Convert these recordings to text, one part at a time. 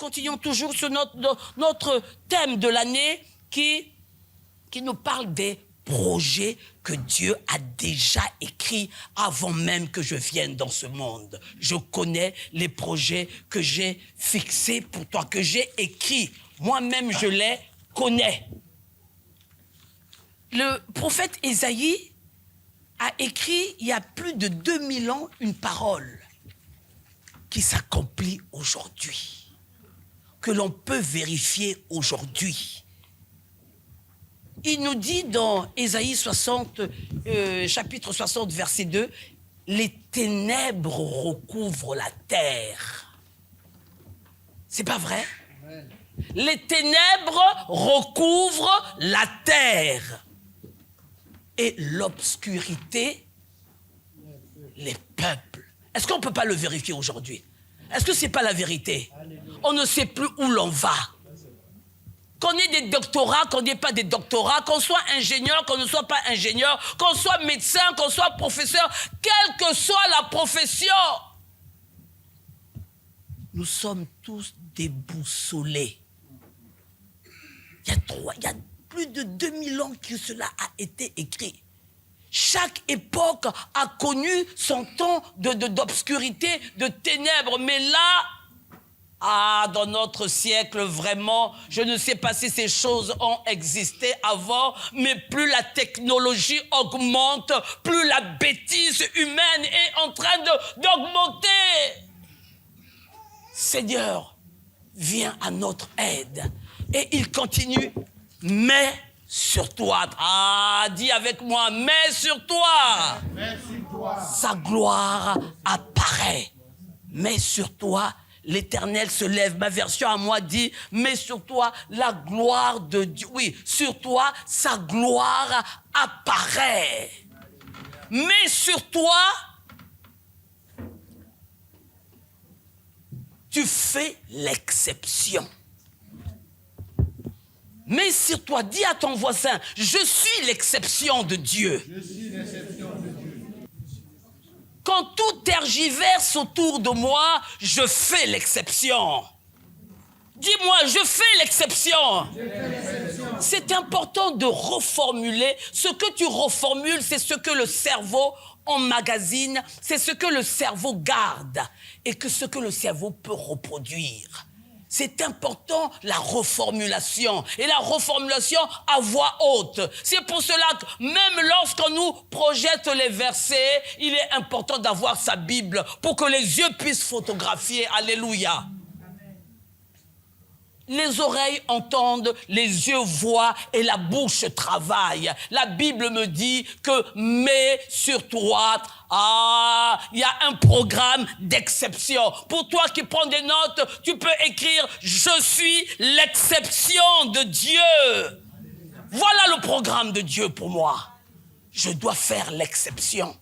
continuons toujours sur notre thème de l'année qui nous parle des projets que Dieu a déjà écrits avant même que je vienne dans ce monde. Je connais les projets que j'ai fixés pour toi, que j'ai écrits. Moi-même, je les connais. Le prophète Ésaïe a écrit, il y a plus de 2000 ans, une parole qui s'accomplit aujourd'hui, que l'on peut vérifier aujourd'hui. Il nous dit dans Ésaïe 60, chapitre 60, verset 2, « Les ténèbres recouvrent la terre. » C'est pas vrai? Les ténèbres recouvrent la terre. Et l'obscurité, les peuples. Est-ce qu'on ne peut pas le vérifier aujourd'hui? Est-ce que ce n'est pas la vérité? On ne sait plus où l'on va. Qu'on ait des doctorats, qu'on n'ait pas des doctorats, qu'on soit ingénieur, qu'on ne soit pas ingénieur, qu'on soit médecin, qu'on soit professeur, quelle que soit la profession, nous sommes tous déboussolés. Il y a plus de 2000 ans que cela a été écrit. Chaque époque a connu son temps d'obscurité, de ténèbres. Mais là, dans notre siècle, vraiment, je ne sais pas si ces choses ont existé avant, mais plus la technologie augmente, plus la bêtise humaine est en train d'augmenter. Seigneur, viens à notre aide. Et il continue, mais sur toi. Dis avec moi, mais sur toi. Mais sur toi. Sa gloire apparaît. Mais sur toi, l'Éternel se lève. Ma version à moi dit, mais sur toi, la gloire de Dieu. Oui, sur toi, sa gloire apparaît. Mais sur toi, tu fais l'exception. Mais sur toi, dis à ton voisin, je suis l'exception de Dieu. Je suis l'exception de Dieu. Quand tout tergiverse autour de moi, je fais l'exception. Dis-moi, je fais l'exception. C'est important de reformuler. Ce que tu reformules, c'est ce que le cerveau emmagasine, c'est ce que le cerveau garde et que ce que le cerveau peut reproduire. C'est important, la reformulation. Et la reformulation à voix haute. C'est pour cela que même lorsqu'on nous projette les versets, il est important d'avoir sa Bible pour que les yeux puissent photographier. Alléluia. Les oreilles entendent, les yeux voient et la bouche travaille. La Bible me dit que mais sur toi, il y a un programme d'exception. Pour toi qui prends des notes, tu peux écrire « Je suis l'exception de Dieu ». Voilà le programme de Dieu pour moi. Je dois faire l'exception.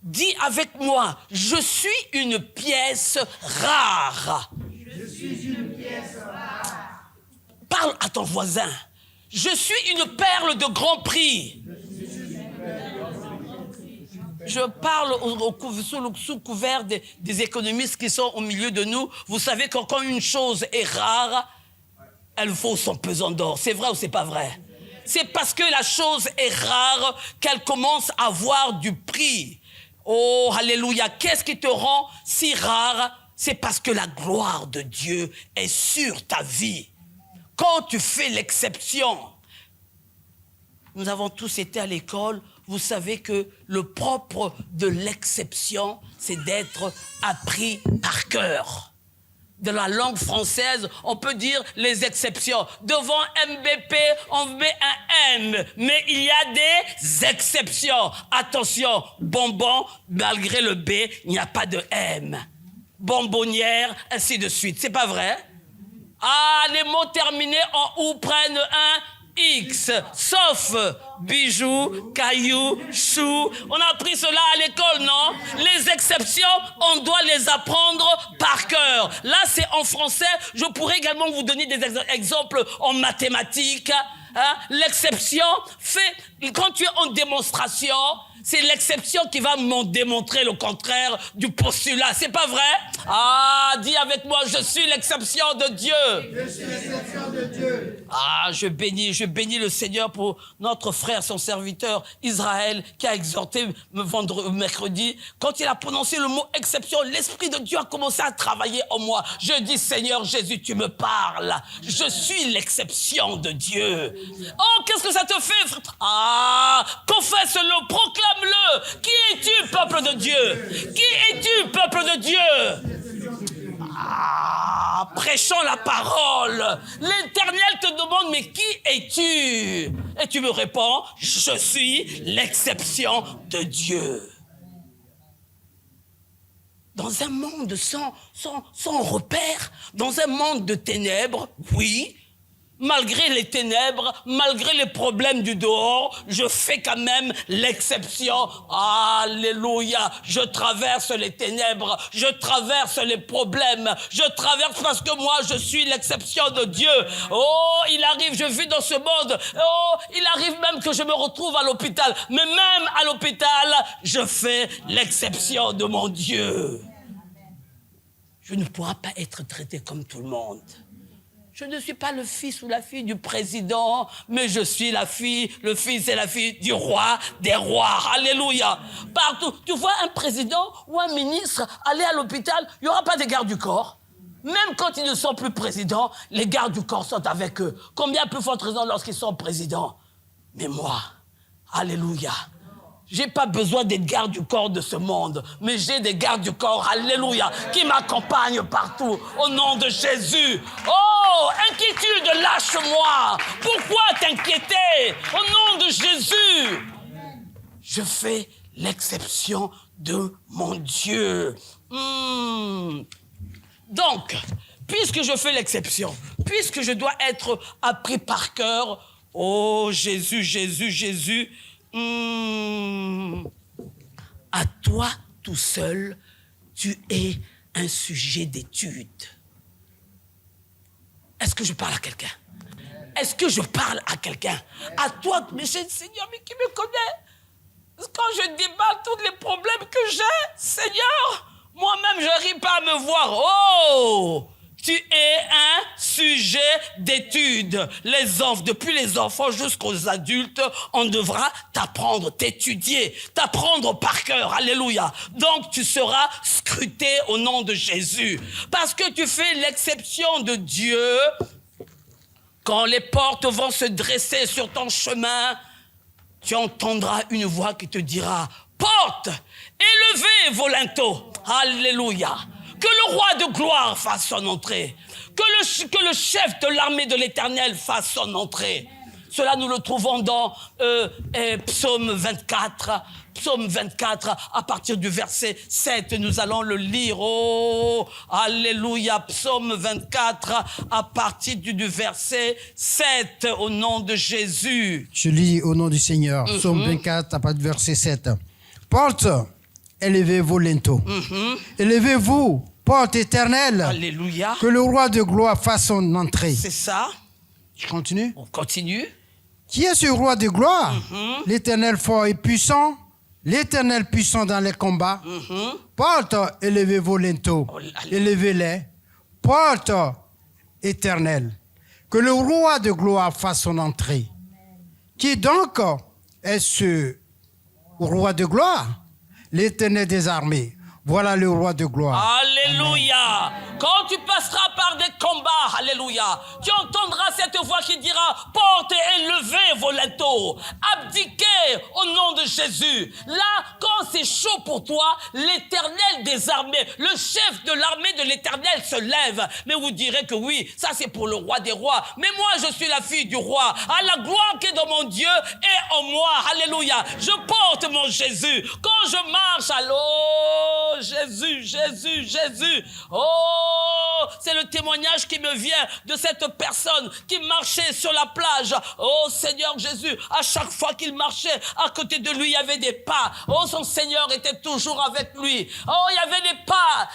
Dis avec moi, je suis une pièce rare. Je suis une pièce rare. Parle à ton voisin. Je suis une perle de grand prix. Je parle sous couvert des économistes qui sont au milieu de nous. Vous savez que quand une chose est rare, elle vaut son pesant d'or. C'est vrai ou c'est pas vrai? C'est parce que la chose est rare qu'elle commence à avoir du prix. Oh, alléluia. Qu'est-ce qui te rend si rare? C'est parce que la gloire de Dieu est sur ta vie. Quand tu fais l'exception, nous avons tous été à l'école, vous savez que le propre de l'exception, c'est d'être appris par cœur. De la langue française, on peut dire les exceptions. Devant MBP, on met un M. Mais il y a des exceptions. Attention, bonbon, malgré le B, il n'y a pas de M. Bonbonnière, ainsi de suite. C'est pas vrai? Les mots terminés en OU prennent un X, sauf bijoux, cailloux, choux. On a appris cela à l'école, non? Les exceptions, on doit les apprendre par cœur. Là, c'est en français. Je pourrais également vous donner des exemples en mathématiques. Hein? L'exception fait, quand tu es en démonstration, c'est l'exception qui va me démontrer le contraire du postulat. C'est pas vrai? Ah, dis avec moi, je suis l'exception de Dieu. Je suis l'exception de Dieu. Ah, je bénis le Seigneur pour notre frère, son serviteur Israël, qui a exhorté mercredi. Quand il a prononcé le mot exception, l'Esprit de Dieu a commencé à travailler en moi. Je dis, Seigneur Jésus, tu me parles. Je suis l'exception de Dieu. Oh, qu'est-ce que ça te fait, frère? Ah, confesse-le, proclame-le. Qui es-tu, peuple de Dieu? Qui es-tu, peuple de Dieu? Ah, prêchons la parole. L'Éternel te demande, mais qui es-tu? Et tu me réponds, je suis l'exception de Dieu. Dans un monde sans repère, dans un monde de ténèbres, oui, malgré les ténèbres, malgré les problèmes du dehors, je fais quand même l'exception. Alléluia. Je traverse les ténèbres, je traverse les problèmes, je traverse parce que moi, je suis l'exception de Dieu. Oh, il arrive, je vis dans ce monde. Oh, il arrive même que je me retrouve à l'hôpital. Mais même à l'hôpital, je fais l'exception de mon Dieu. Je ne pourrai pas être traité comme tout le monde. Je ne suis pas le fils ou la fille du président, mais je suis la fille, le fils et la fille du roi des rois. Alléluia. Partout. Tu vois un président ou un ministre aller à l'hôpital, il n'y aura pas de gardes du corps. Même quand ils ne sont plus présidents, les gardes du corps sont avec eux. Combien plus forte raison lorsqu'ils sont présidents? Mais moi, alléluia. J'ai pas besoin des gardes du corps de ce monde, mais j'ai des gardes du corps, alléluia, qui m'accompagnent partout, au nom de Jésus. Oh, inquiétude, lâche-moi. Pourquoi t'inquiéter? Au nom de Jésus. Je fais l'exception de mon Dieu. Donc, puisque je fais l'exception, puisque je dois être appris par cœur, oh Jésus, Jésus, Jésus, à toi tout seul, tu es un sujet d'étude. Est-ce que je parle à quelqu'un? Est-ce que je parle à quelqu'un? À toi, mais Seigneur, mais qui me connaît? Quand je déballe tous les problèmes que j'ai, Seigneur, moi-même, je n'arrive pas à me voir. Oh! Tu es un sujet d'étude. Depuis les enfants jusqu'aux adultes, on devra t'apprendre, t'étudier, t'apprendre par cœur. Alléluia. Donc, tu seras scruté au nom de Jésus. Parce que tu fais l'exception de Dieu. Quand les portes vont se dresser sur ton chemin, tu entendras une voix qui te dira, porte, élevez vos linteaux. Alléluia. Que le roi de gloire fasse son entrée. Que le chef de l'armée de l'Éternel fasse son entrée. Cela, nous le trouvons dans Psaume 24. Psaume 24, à partir du verset 7, nous allons le lire. Oh, alléluia. Psaume 24, à partir du verset 7, au nom de Jésus. Je lis au nom du Seigneur. Psaume 24, à partir du verset 7. Porte, élevez vos linteaux. Élevez-vous, porte éternelle. Alléluia. Que le roi de gloire fasse son entrée. C'est ça. Je continue. On continue. Qui est ce roi de gloire? L'Éternel fort et puissant. L'Éternel puissant dans les combats. Porte, élevez vos linteaux. Élevez-les. Porte éternelle. Que le roi de gloire fasse son entrée. Qui donc est ce roi de gloire? L'Éternel des armées. Voilà le roi de gloire. Alléluia. Amen. Quand tu passeras par des combats, alléluia, tu entendras cette voix qui dira, portez et levez vos linteaux, abdiquez au nom de Jésus. Là, quand c'est chaud pour toi, l'Éternel des armées, le chef de l'armée de l'Éternel se lève. Mais vous direz que oui, ça c'est pour le roi des rois. Mais moi, je suis la fille du roi. Ah, la gloire qui est dans mon Dieu est en moi. Alléluia. Je porte mon Jésus. Quand je marche, allô, Jésus, Jésus, Jésus. Oh, Oh, c'est le témoignage qui me vient de cette personne qui marchait sur la plage. Oh Seigneur Jésus, à chaque fois qu'il marchait, à côté de lui, il y avait des pas. Oh, son Seigneur était toujours avec lui. Oh, il y avait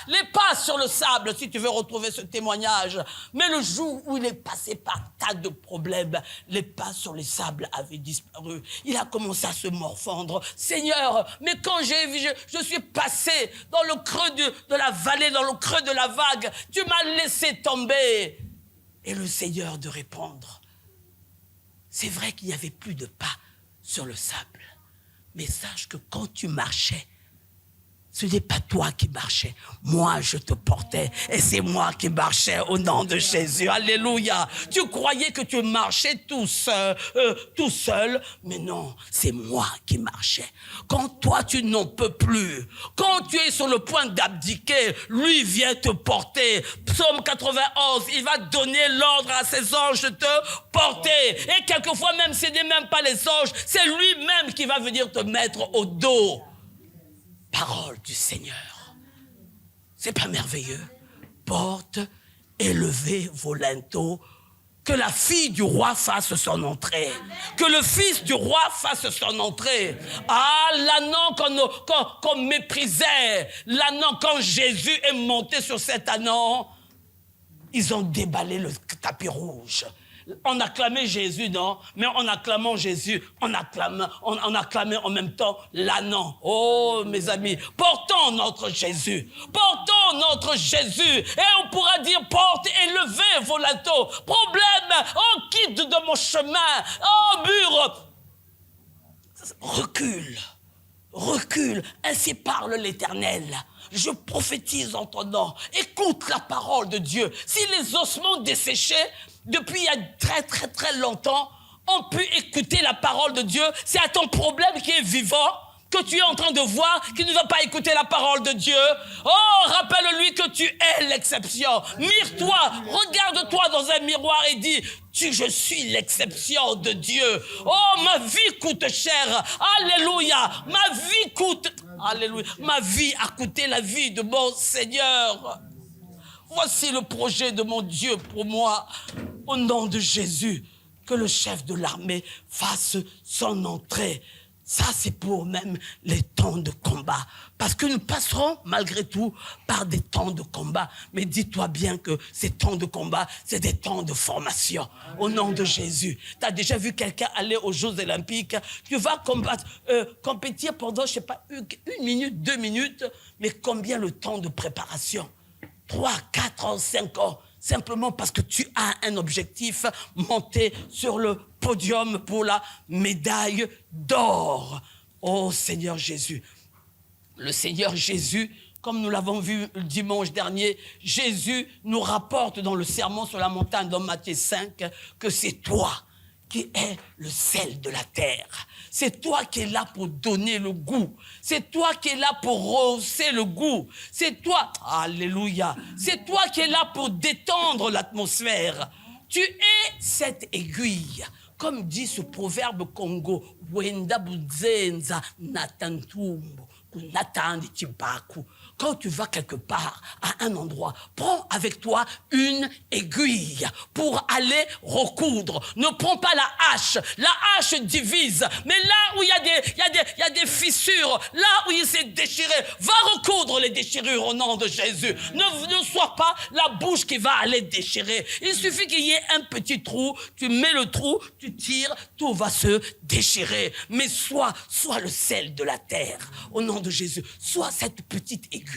les pas sur le sable, si tu veux retrouver ce témoignage. Mais le jour où il est passé par tas de problèmes, les pas sur les sables avaient disparu. Il a commencé à se morfondre. Seigneur, mais quand je suis passé dans le creux de la vallée, dans le creux de la vague, tu m'as laissé tomber. Et le Seigneur de répondre, c'est vrai qu'il n'y avait plus de pas sur le sable, mais sache que quand tu marchais, ce n'est pas toi qui marchais, moi je te portais et c'est moi qui marchais au nom de Jésus. Alléluia. Tu croyais que tu marchais tout seul, mais non, c'est moi qui marchais. Quand toi tu n'en peux plus, quand tu es sur le point d'abdiquer, lui vient te porter. Psaume 91, il va donner l'ordre à ses anges de te porter. Et quelquefois même, ce n'est même pas les anges, c'est lui-même qui va venir te mettre au dos. Parole du Seigneur. C'est pas merveilleux? Porte, élevez vos linteaux, que la fille du roi fasse son entrée, que le fils du roi fasse son entrée. Ah, l'ânon qu'on méprisait, l'ânon quand Jésus est monté sur cet ânon, ils ont déballé le tapis rouge. On acclamait Jésus, non? Mais en acclamant Jésus, on acclamait en même temps l'ânon. Oh, mes amis, portons notre Jésus. Portons notre Jésus. Et on pourra dire, porte, élevez vos linteaux. Problème, on quitte de mon chemin. Oh, mur. Recule. Ainsi parle l'Éternel. Je prophétise en ton nom. Écoute la parole de Dieu. Si les ossements desséchés, depuis il y a très très très longtemps, ont pu écouter la parole de Dieu, c'est à ton problème qui est vivant que tu es en train de voir, qui ne va pas écouter la parole de Dieu. Oh, rappelle-lui que tu es l'exception. Mire-toi, regarde-toi dans un miroir et dis, je suis l'exception de Dieu. Oh, ma vie coûte cher. Alléluia. Ma vie coûte... Alléluia. Ma vie a coûté la vie de mon Seigneur. Voici le projet de mon Dieu pour moi. Au nom de Jésus, que le chef de l'armée fasse son entrée. Ça, c'est pour même les temps de combat. Parce que nous passerons, malgré tout, par des temps de combat. Mais dis-toi bien que ces temps de combat, c'est des temps de formation. Au nom de Jésus. Tu as déjà vu quelqu'un aller aux Jeux Olympiques? Tu vas compétir pendant, je ne sais pas, 1 minute, 2 minutes. Mais combien le temps de préparation? 3, 4 ans, 5 ans. Simplement parce que tu as un objectif, monter sur le podium pour la médaille d'or. Oh Seigneur Jésus. Le Seigneur Jésus, comme nous l'avons vu le dimanche dernier, Jésus nous rapporte dans le sermon sur la montagne dans Matthieu 5 que c'est toi qui es le sel de la terre. C'est toi qui es là pour donner le goût. C'est toi qui es là pour rehausser le goût. C'est toi, alléluia, c'est toi qui es là pour détendre l'atmosphère. Tu es cette aiguille. Comme dit ce proverbe congo, Wenda buzenza natantumbo, kunatandi chibaku. Quand tu vas quelque part, à un endroit, prends avec toi une aiguille pour aller recoudre. Ne prends pas la hache. La hache divise. Mais là où il y a des fissures, là où il s'est déchiré, va recoudre les déchirures au nom de Jésus. Ne sois pas la bouche qui va aller déchirer. Il suffit qu'il y ait un petit trou, tu mets le trou, tu tires, tout va se déchirer. Mais sois le sel de la terre au nom de Jésus. Sois cette petite aiguille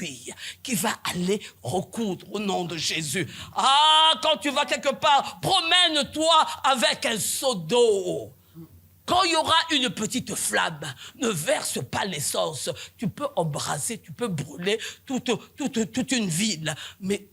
qui va aller recoudre au nom de Jésus. Ah, quand tu vas quelque part, promène-toi avec un seau d'eau. Quand il y aura une petite flamme, ne verse pas l'essence. Tu peux embraser, tu peux brûler toute une ville. Mais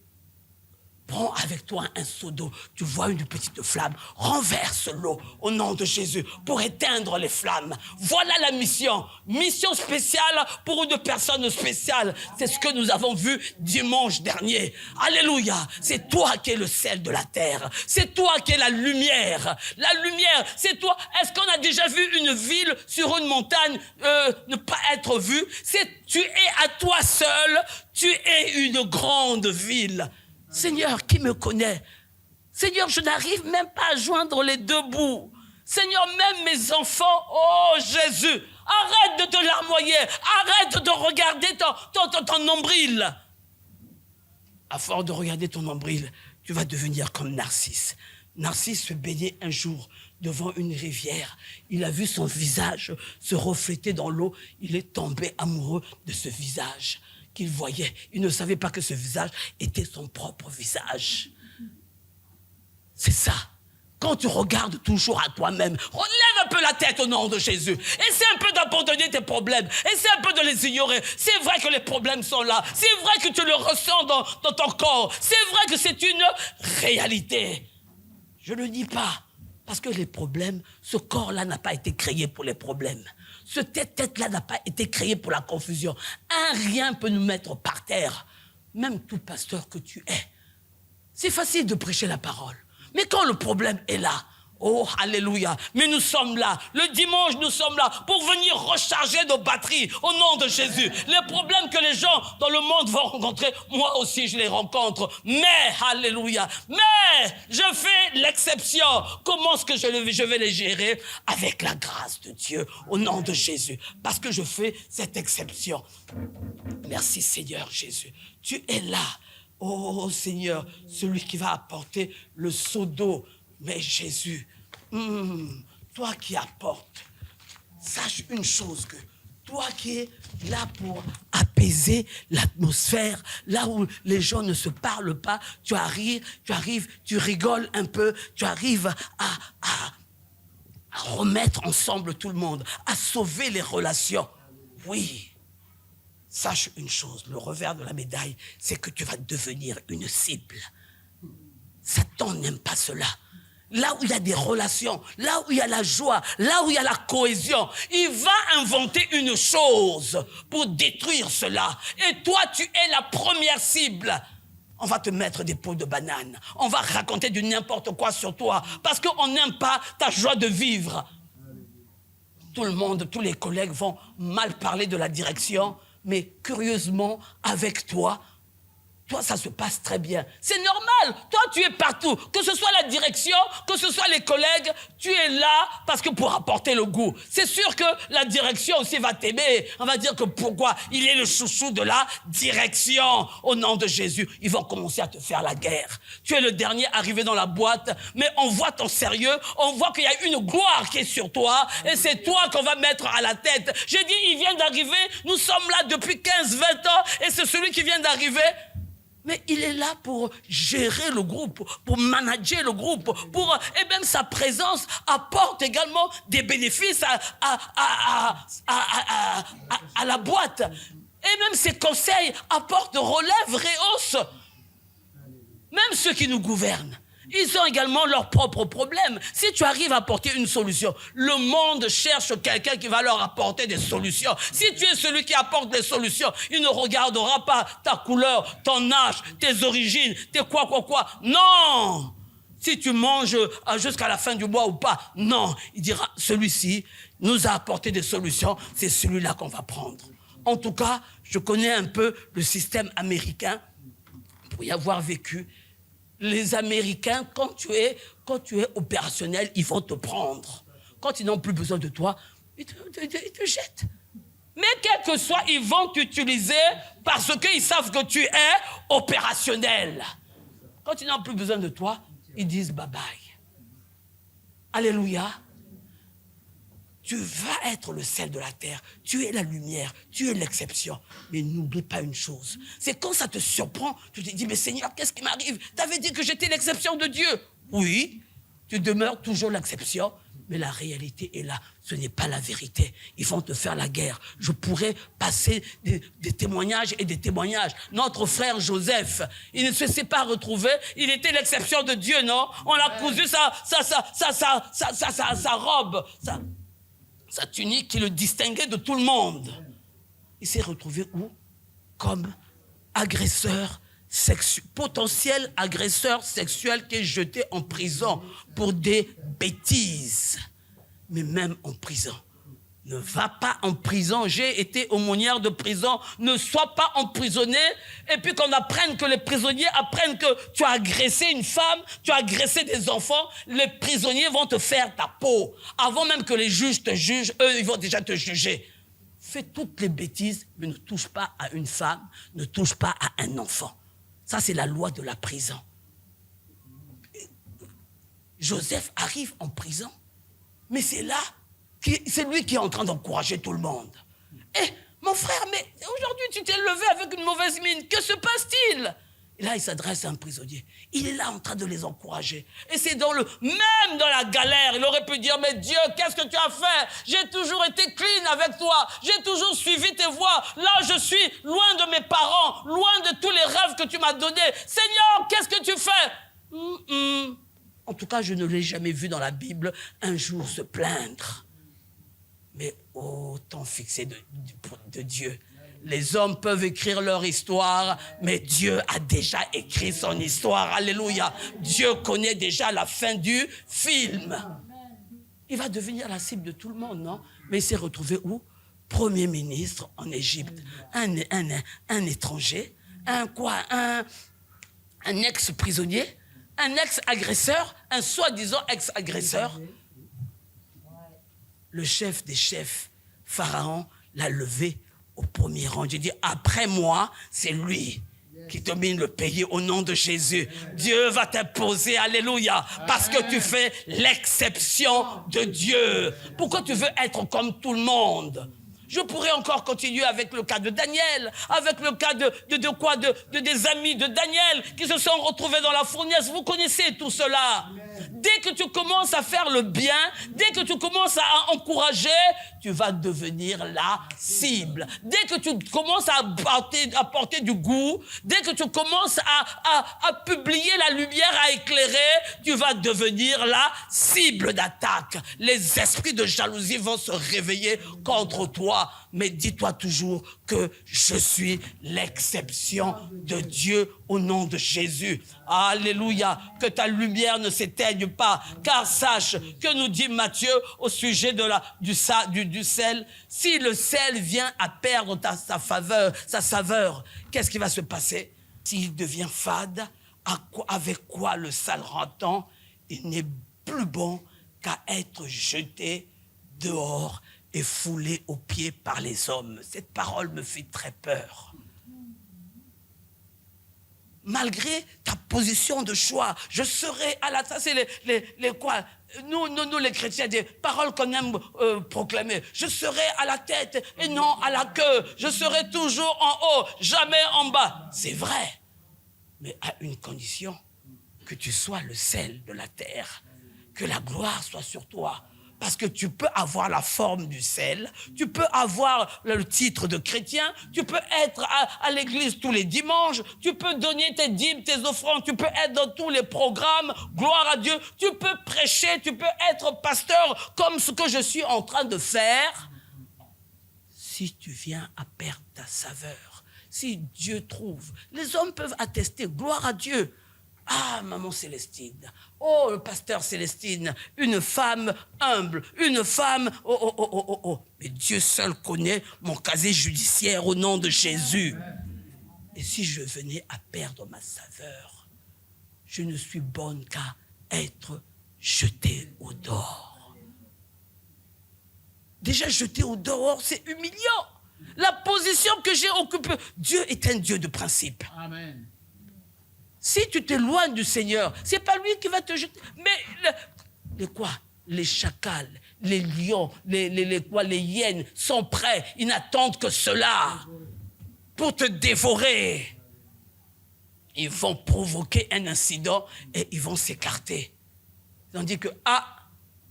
prends avec toi un seau d'eau. Tu vois une petite flamme. Renverse l'eau au nom de Jésus pour éteindre les flammes. Voilà la mission. Mission spéciale pour une personne spéciale. C'est ce que nous avons vu dimanche dernier. Alléluia. C'est toi qui es le sel de la terre. C'est toi qui es la lumière. La lumière, c'est toi. Est-ce qu'on a déjà vu une ville sur une montagne ne pas être vue? Tu es à toi seul. Tu es une grande ville. Seigneur, qui me connaît? Seigneur, je n'arrive même pas à joindre les deux bouts. Seigneur, même mes enfants, oh Jésus, arrête de te larmoyer, arrête de regarder ton nombril. À force de regarder ton nombril, tu vas devenir comme Narcisse. Narcisse se baignait un jour devant une rivière. Il a vu son visage se refléter dans l'eau. Il est tombé amoureux de ce visage qu'il voyait. Il ne savait pas que ce visage était son propre visage. C'est ça. Quand tu regardes toujours à toi-même, relève un peu la tête au nom de Jésus. Essaie un peu d'abandonner tes problèmes. Essaie un peu de les ignorer. C'est vrai que les problèmes sont là. C'est vrai que tu le ressens dans ton corps. C'est vrai que c'est une réalité. Je ne le dis pas. Parce que les problèmes, ce corps-là n'a pas été créé pour les problèmes. Ce tête-là n'a pas été créé pour la confusion. Un rien peut nous mettre par terre. Même tout pasteur que tu es. C'est facile de prêcher la parole. Mais quand le problème est là, oh, alléluia, mais nous sommes là. Le dimanche, nous sommes là pour venir recharger nos batteries au nom de Jésus. Les problèmes que les gens dans le monde vont rencontrer, moi aussi je les rencontre. Mais, alléluia, mais je fais l'exception. Comment est-ce que je vais les gérer? Avec la grâce de Dieu au nom de Jésus. Parce que je fais cette exception. Merci Seigneur Jésus. Tu es là. Oh Seigneur, celui qui va apporter le seau d'eau. Mais Jésus, toi qui apportes, sache une chose, que toi qui es là pour apaiser l'atmosphère, là où les gens ne se parlent pas, tu arrives, tu rigoles un peu, tu arrives à remettre ensemble tout le monde, à sauver les relations. Oui. Sache une chose, le revers de la médaille, c'est que tu vas devenir une cible. Satan n'aime pas cela. Là où il y a des relations, là où il y a la joie, là où il y a la cohésion, il va inventer une chose pour détruire cela. Et toi, tu es la première cible. On va te mettre des peaux de banane. On va raconter du n'importe quoi sur toi parce qu'on n'aime pas ta joie de vivre. Tout le monde, tous les collègues vont mal parler de la direction. Mais curieusement, avec toi, ça se passe très bien. C'est normal. Toi, tu es partout. Que ce soit la direction, que ce soit les collègues, tu es là parce que pour apporter le goût. C'est sûr que la direction aussi va t'aimer. On va dire que pourquoi il est le chouchou de la direction. Au nom de Jésus, ils vont commencer à te faire la guerre. Tu es le dernier arrivé dans la boîte, mais on voit ton sérieux, on voit qu'il y a une gloire qui est sur toi, et c'est toi qu'on va mettre à la tête. J'ai dit, il vient d'arriver, nous sommes là depuis 15-20 ans, et c'est celui qui vient d'arriver. Mais il est là pour gérer le groupe, pour manager le groupe, et même sa présence apporte également des bénéfices à la boîte. Et même ses conseils apportent relève, rehausse. Même ceux qui nous gouvernent, ils ont également leurs propres problèmes. Si tu arrives à apporter une solution, le monde cherche quelqu'un qui va leur apporter des solutions. Si tu es celui qui apporte des solutions, il ne regardera pas ta couleur, ton âge, tes origines, tes quoi. Non! Si tu manges jusqu'à la fin du mois ou pas, non. Il dira, celui-ci nous a apporté des solutions, c'est celui-là qu'on va prendre. En tout cas, je connais un peu le système américain pour y avoir vécu. Les Américains, quand tu es opérationnel, ils vont te prendre. Quand ils n'ont plus besoin de toi, ils te jettent. Mais quel que soit, ils vont t'utiliser parce qu'ils savent que tu es opérationnel. Quand ils n'ont plus besoin de toi, ils disent bye-bye. Alléluia. Tu vas être le sel de la terre. Tu es la lumière. Tu es l'exception. Mais n'oublie pas une chose. C'est quand ça te surprend, tu te dis, mais Seigneur, qu'est-ce qui m'arrive? Tu avais dit que j'étais l'exception de Dieu. Oui, tu demeures toujours l'exception. Mais la réalité est là. Ce n'est pas la vérité. Ils vont te faire la guerre. Je pourrais passer des témoignages et des témoignages. Notre frère Joseph, il ne se s'est pas retrouvé. Il était l'exception de Dieu, non? On a cousu sa robe, sa tunique qui le distinguait de tout le monde. Il s'est retrouvé où? Comme agresseur sexuel, potentiel agresseur sexuel qui est jeté en prison pour des bêtises. Mais même en prison, Ne va pas en prison. J'ai été aumônière de prison. Ne sois pas emprisonné. Et puis qu'on apprenne, que les prisonniers apprennent que tu as agressé une femme, tu as agressé des enfants. Les prisonniers vont te faire ta peau. Avant même que les juges te jugent, eux, ils vont déjà te juger. Fais toutes les bêtises, mais ne touche pas à une femme, ne touche pas à un enfant. Ça, c'est la loi de la prison. Joseph arrive en prison, mais c'est là, c'est lui qui est en train d'encourager tout le monde. Eh, mon frère, mais aujourd'hui tu t'es levé avec une mauvaise mine, que se passe-t-il? Et là, il s'adresse à un prisonnier. Il est là en train de les encourager. Et c'est même dans la galère, il aurait pu dire, mais Dieu, qu'est-ce que tu as fait? J'ai toujours été clean avec toi. J'ai toujours suivi tes voies. Là, je suis loin de mes parents, loin de tous les rêves que tu m'as donnés. Seigneur, qu'est-ce que tu fais? En tout cas, je ne l'ai jamais vu dans la Bible un jour se plaindre. Mais au temps fixé de Dieu. Les hommes peuvent écrire leur histoire, mais Dieu a déjà écrit son histoire. Alléluia. Dieu connaît déjà la fin du film. Il va devenir la cible de tout le monde, non? Mais il s'est retrouvé où? Premier ministre en Égypte. Un étranger, un ex-prisonnier, un ex-agresseur, un soi-disant ex-agresseur. Le chef des chefs, Pharaon, l'a levé au premier rang. J'ai dit, après moi, c'est lui qui domine le pays au nom de Jésus. Dieu va t'imposer, alléluia, parce que tu fais l'exception de Dieu. Pourquoi tu veux être comme tout le monde? Je pourrais encore continuer avec le cas de Daniel, avec le cas des amis de Daniel qui se sont retrouvés dans la fournaise. Vous connaissez tout cela. Dès que tu commences à faire le bien, dès que tu commences à encourager, tu vas devenir la cible. Dès que tu commences à apporter du goût, dès que tu commences à publier la lumière, à éclairer, tu vas devenir la cible d'attaque. Les esprits de jalousie vont se réveiller contre toi. Mais dis-toi toujours que je suis l'exception de Dieu au nom de Jésus. Alléluia, que ta lumière ne s'éteigne pas, car sache que nous dit Matthieu au sujet du sel, si le sel vient à perdre sa saveur, qu'est-ce qui va se passer? S'il devient fade, avec quoi le sale rend-on? Il n'est plus bon qu'à être jeté dehors et foulé aux pieds par les hommes. Cette parole me fait très peur. Malgré ta position de choix, je serai à la... Ça, c'est les quoi? Nous, les chrétiens, des paroles qu'on aime proclamer. Je serai à la tête et non à la queue. Je serai toujours en haut, jamais en bas. C'est vrai, mais à une condition, que tu sois le sel de la terre, que la gloire soit sur toi. Parce que tu peux avoir la forme du sel, tu peux avoir le titre de chrétien, tu peux être à l'église tous les dimanches, tu peux donner tes dîmes, tes offrandes, tu peux être dans tous les programmes, gloire à Dieu, tu peux prêcher, tu peux être pasteur comme ce que je suis en train de faire. Si tu viens à perdre ta saveur, si Dieu trouve, les hommes peuvent attester, gloire à Dieu. Ah, maman Célestine, oh, le pasteur Célestine, une femme humble, une femme, Mais Dieu seul connaît mon casier judiciaire au nom de Jésus. Et si je venais à perdre ma saveur, je ne suis bonne qu'à être jetée au dehors. Déjà jeté au dehors, c'est humiliant. La position que j'ai occupée, Dieu est un Dieu de principe. Amen. Si tu t'éloignes du Seigneur, c'est pas lui qui va te jeter. Mais les chacals, les lions, les hyènes sont prêts. Ils n'attendent que cela pour te dévorer. Ils vont provoquer un incident et ils vont s'écarter. Tandis que,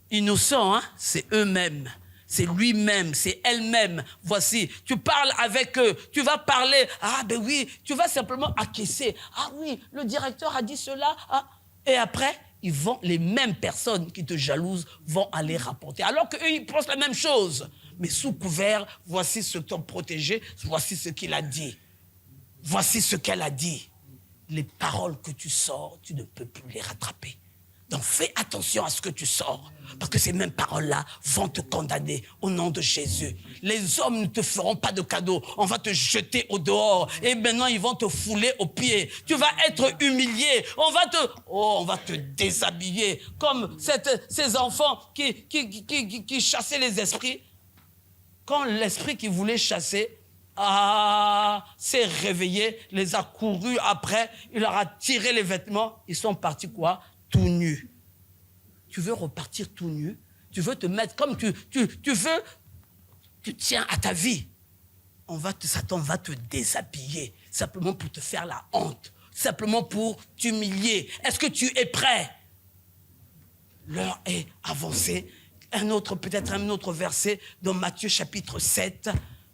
innocents, hein, c'est eux-mêmes. C'est lui-même, c'est elle-même. Voici, tu parles avec eux, tu vas parler. Ah ben oui, tu vas simplement acquiescer. Ah oui, le directeur a dit cela. Ah. Et après, les mêmes personnes qui te jalousent vont aller rapporter. Alors qu'eux, ils pensent la même chose. Mais sous couvert, voici ce ton protégé, voici ce qu'il a dit. Voici ce qu'elle a dit. Les paroles que tu sors, tu ne peux plus les rattraper. Donc fais attention à ce que tu sors. Parce que ces mêmes paroles-là vont te condamner au nom de Jésus. Les hommes ne te feront pas de cadeaux. On va te jeter au dehors. Et maintenant, ils vont te fouler aux pieds. Tu vas être humilié. On va te déshabiller. Comme ces enfants qui chassaient les esprits. Quand l'esprit qui voulait chasser s'est réveillé, les a courus après, il leur a tiré les vêtements. Ils sont partis quoi? Tout nus. Tu veux repartir tout nu? Tu veux te mettre comme tu tiens à ta vie. Satan va te déshabiller, simplement pour te faire la honte, simplement pour t'humilier. Est-ce que tu es prêt? L'heure est avancée. Peut-être un autre verset dans Matthieu chapitre 7,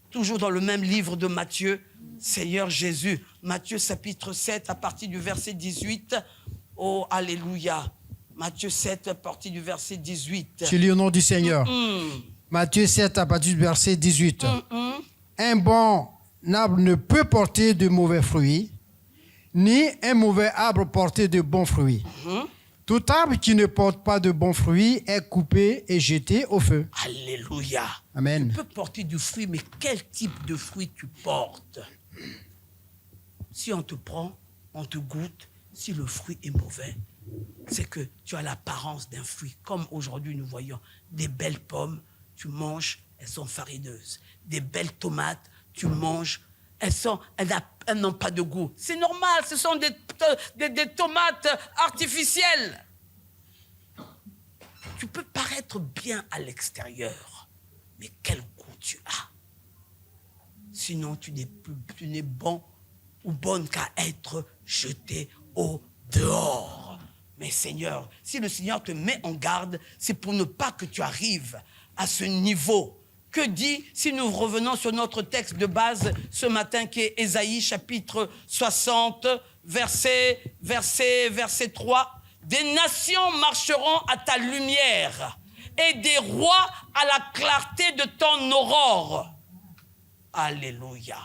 toujours dans le même livre de Matthieu, Seigneur Jésus. Matthieu chapitre 7, à partir du verset 18. Oh, alléluia. Matthieu 7, à partir du verset 18. Je lis au nom du Seigneur. Matthieu 7, à partir du verset 18. Un bon arbre ne peut porter de mauvais fruits, ni un mauvais arbre porter de bons fruits. Tout arbre qui ne porte pas de bons fruits est coupé et jeté au feu. Alléluia. Amen. Tu peux porter du fruit, mais quel type de fruit tu portes? Si on te prend, on te goûte, si le fruit est mauvais, c'est que tu as l'apparence d'un fruit. Comme aujourd'hui nous voyons des belles pommes, tu manges, elles sont farineuses. Des belles tomates, tu manges, elles n'ont pas de goût. C'est normal, ce sont des tomates artificielles. Tu peux paraître bien à l'extérieur, mais quel goût tu as? Sinon, tu n'es bon ou bonne qu'à être jeté au dehors. Mais Seigneur, si le Seigneur te met en garde, c'est pour ne pas que tu arrives à ce niveau. Que dit, si nous revenons sur notre texte de base ce matin, qui est Ésaïe chapitre 60, verset 3. Des nations marcheront à ta lumière et des rois à la clarté de ton aurore. Alléluia.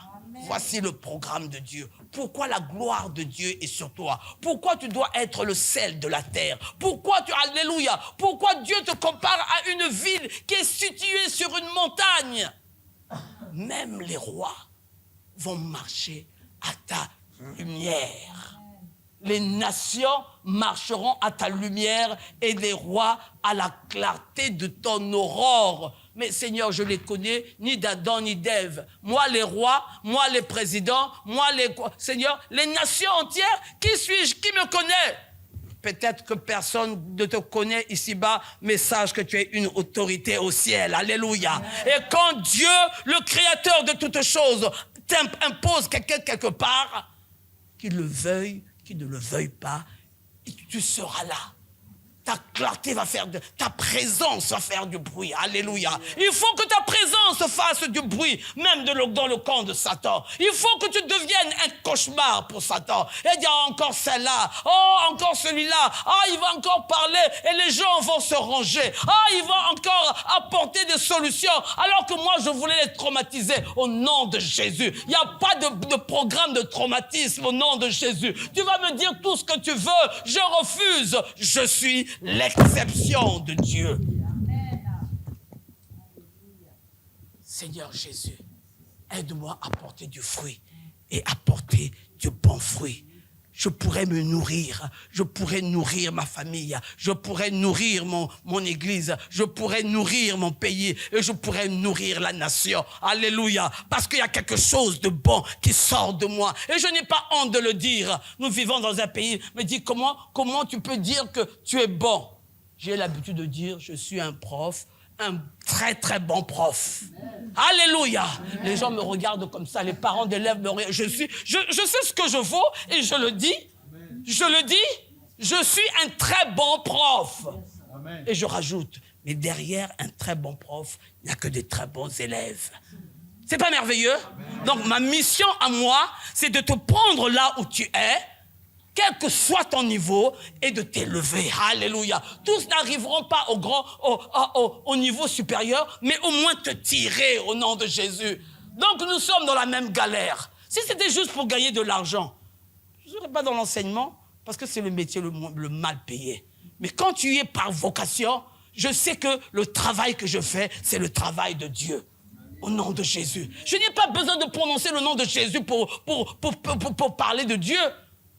Voici le programme de Dieu. Pourquoi la gloire de Dieu est sur toi? Pourquoi tu dois être le sel de la terre? Alléluia. Pourquoi Dieu te compare à une ville qui est située sur une montagne? Même les rois vont marcher à ta lumière. Les nations marcheront à ta lumière et les rois à la clarté de ton aurore. Mais Seigneur, je les connais, ni d'Adam ni d'Ève. Moi, les rois, moi, les présidents, Seigneur, les nations entières, qui suis-je? Qui me connaît? Peut-être que personne ne te connaît ici-bas, mais sache que tu es une autorité au ciel. Alléluia. Et quand Dieu, le créateur de toutes choses, t'impose quelqu'un quelque part, qu'il le veuille, qu'il ne le veuille pas, et tu seras là. Ta clarté va faire ta présence va faire du bruit. Alléluia. Il faut que ta présence fasse du bruit, même dans le camp de Satan. Il faut que tu deviennes un cauchemar pour Satan. Et dire encore celle-là, encore celui-là, il va encore parler et les gens vont se ranger. Il va encore apporter des solutions, alors que moi je voulais les traumatiser au nom de Jésus. Il n'y a pas de programme de traumatisme au nom de Jésus. Tu vas me dire tout ce que tu veux, je refuse. Je suis l'exception de Dieu. Seigneur Jésus, aide-moi à porter du fruit et à porter du bon fruit. Je pourrais me nourrir, je pourrais nourrir ma famille, je pourrais nourrir mon église, je pourrais nourrir mon pays et je pourrais nourrir la nation. Alléluia, parce qu'il y a quelque chose de bon qui sort de moi et je n'ai pas honte de le dire. Nous vivons dans un pays, me dit comment tu peux dire que tu es bon? J'ai l'habitude de dire, je suis un prof, un très très bon prof. Alléluia. Les gens me regardent comme ça, les parents d'élèves me regardent. Je sais ce que je vaux et je le dis. Je suis un très bon prof. Et je rajoute, mais derrière un très bon prof, il n'y a que des très bons élèves. C'est pas merveilleux? Donc ma mission à moi, c'est de te prendre là où tu es, quel que soit ton niveau, et de t'élever. Alléluia. Tous n'arriveront pas au niveau supérieur, mais au moins te tirer au nom de Jésus. Donc nous sommes dans la même galère. Si c'était juste pour gagner de l'argent, je ne serais pas dans l'enseignement, parce que c'est le métier le mal payé. Mais quand tu y es par vocation, je sais que le travail que je fais, c'est le travail de Dieu. Au nom de Jésus. Je n'ai pas besoin de prononcer le nom de Jésus pour parler de Dieu.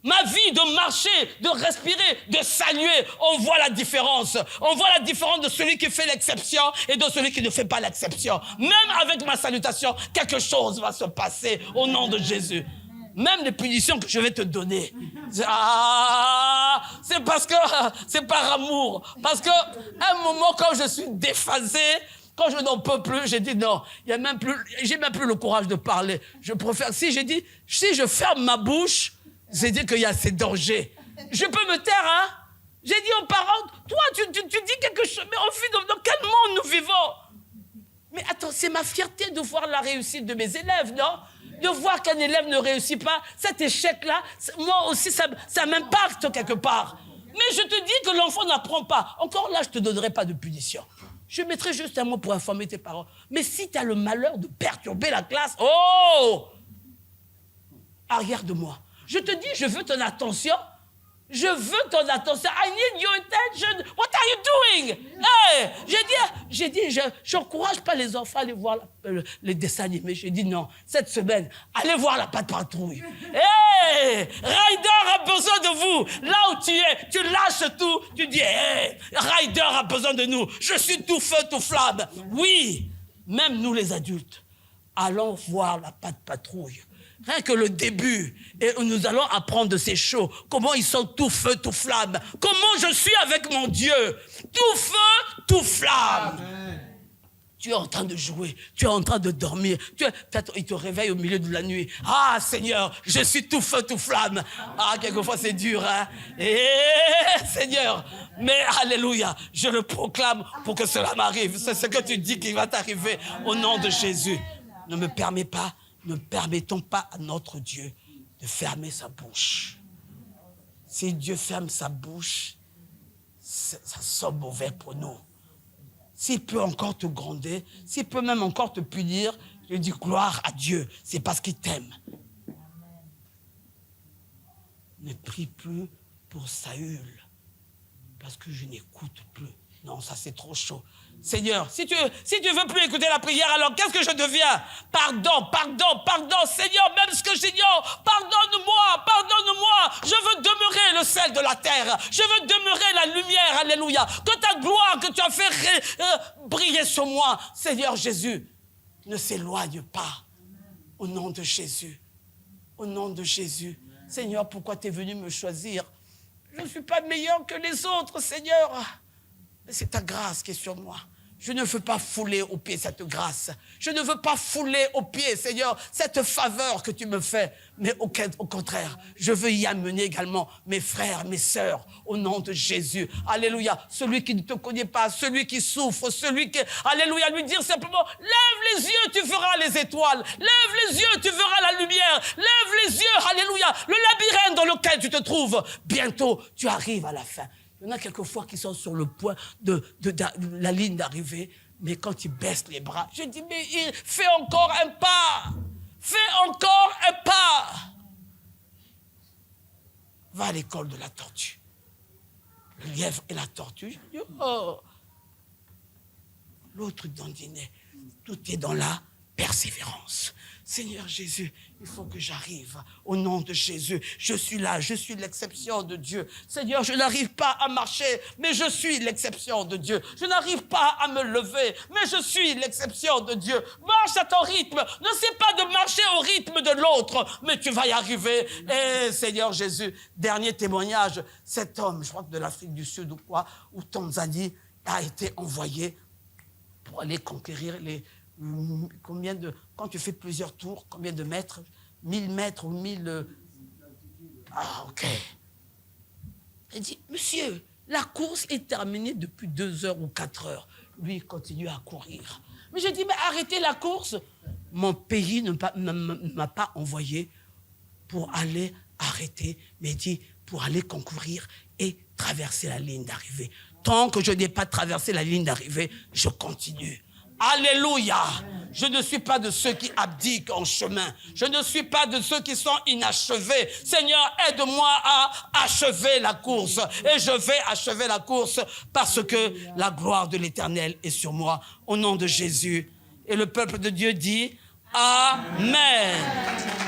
Ma vie, de marcher, de respirer, de saluer, on voit la différence. On voit la différence de celui qui fait l'exception et de celui qui ne fait pas l'exception. Même avec ma salutation, quelque chose va se passer au nom de Jésus. Même les punitions que je vais te donner, c'est parce que c'est par amour. Parce qu'à un moment, quand je suis déphasé, quand je n'en peux plus, j'ai dit non, j'ai même plus le courage de parler. Je préfère, si je ferme ma bouche, j'ai dit qu'il y a ces dangers. Je peux me taire, hein? J'ai dit aux parents, toi, tu dis quelque chose, mais dans quel monde nous vivons? Mais attends, c'est ma fierté de voir la réussite de mes élèves, non? De voir qu'un élève ne réussit pas, cet échec-là, moi aussi, ça m'impacte quelque part. Mais je te dis que l'enfant n'apprend pas. Encore là, je ne te donnerai pas de punition. Je mettrai juste un mot pour informer tes parents. Mais si tu as le malheur de perturber la classe, arrière de moi. Je te dis, je veux ton attention. Je veux ton attention. I need your attention. What are you doing? Hey, je n'encourage pas les enfants à aller voir les dessins animés. J'ai dit non, cette semaine, allez voir la Patte Patrouille. Hey, Ryder a besoin de vous. Là où tu es, tu lâches tout. Tu dis, hey, Ryder a besoin de nous. Je suis tout feu, tout flamme. Oui, même nous les adultes, allons voir la Patte Patrouille. Rien que le début, et nous allons apprendre de ces shows, comment ils sont tout feu, tout flamme, comment je suis avec mon Dieu, tout feu, tout flamme. Amen. Tu es en train de jouer, tu es en train de dormir, peut-être il te réveille au milieu de la nuit. Ah Seigneur, je suis tout feu, tout flamme. Ah, quelquefois c'est dur, hein. Seigneur, mais alléluia, je le proclame pour que cela m'arrive. C'est ce que tu dis qui va t'arriver au nom de Jésus. Ne permettons pas à notre Dieu de fermer sa bouche. Si Dieu ferme sa bouche, ça sent mauvais pour nous. S'il peut encore te gronder, s'il peut même encore te punir, je dis gloire à Dieu, c'est parce qu'il t'aime. Ne prie plus pour Saül, parce que je n'écoute plus. Non, ça c'est trop chaud. Seigneur, si tu veux plus écouter la prière, alors qu'est-ce que je deviens? Pardon, Seigneur, même ce que j'ignore, pardonne-moi. Je veux demeurer le sel de la terre. Je veux demeurer la lumière, alléluia. Que ta gloire que tu as fait briller sur moi, Seigneur Jésus, ne s'éloigne pas. Au nom de Jésus. Au nom de Jésus. Seigneur, pourquoi tu es venu me choisir? Je ne suis pas meilleur que les autres, Seigneur. Mais c'est ta grâce qui est sur moi. Je ne veux pas fouler aux pieds cette grâce. Je ne veux pas fouler aux pieds, Seigneur, cette faveur que tu me fais. Mais au contraire, je veux y amener également mes frères, mes sœurs, au nom de Jésus. Alléluia. Celui qui ne te connaît pas, celui qui souffre, celui qui... Alléluia, lui dire simplement, lève les yeux, tu verras les étoiles. Lève les yeux, tu verras la lumière. Lève les yeux, alléluia. Le labyrinthe dans lequel tu te trouves, bientôt, tu arrives à la fin. Il y en a quelquefois qui sont sur le point de la ligne d'arrivée, mais quand ils baissent les bras, je dis, mais fais encore un pas. Fais encore un pas. Va à l'école de la tortue. Le lièvre et la tortue. Oh. L'autre dandinet. Tout est dans la persévérance. Seigneur Jésus, il faut que j'arrive au nom de Jésus. Je suis là, je suis l'exception de Dieu. Seigneur, je n'arrive pas à marcher, mais je suis l'exception de Dieu. Je n'arrive pas à me lever, mais je suis l'exception de Dieu. Marche à ton rythme. Ne sais pas de marcher au rythme de l'autre, mais tu vas y arriver. Et Seigneur Jésus, dernier témoignage, cet homme, je crois que de l'Afrique du Sud ou quoi, ou Tanzanie, a été envoyé pour aller conquérir quand tu fais plusieurs tours, combien de mètres? 1000 mètres ou 1000... Ah, ok. Il dit, monsieur, la course est terminée depuis 2 heures ou 4 heures. Lui, il continue à courir. Mais je dis, mais arrêtez la course. Mon pays ne m'a pas envoyé pour aller arrêter, mais dit pour aller concourir et traverser la ligne d'arrivée. Tant que je n'ai pas traversé la ligne d'arrivée, je continue. Alléluia. Je ne suis pas de ceux qui abdiquent en chemin. Je ne suis pas de ceux qui sont inachevés. Seigneur, aide-moi à achever la course. Et je vais achever la course parce que la gloire de l'Éternel est sur moi. Au nom de Jésus. Et le peuple de Dieu dit Amen.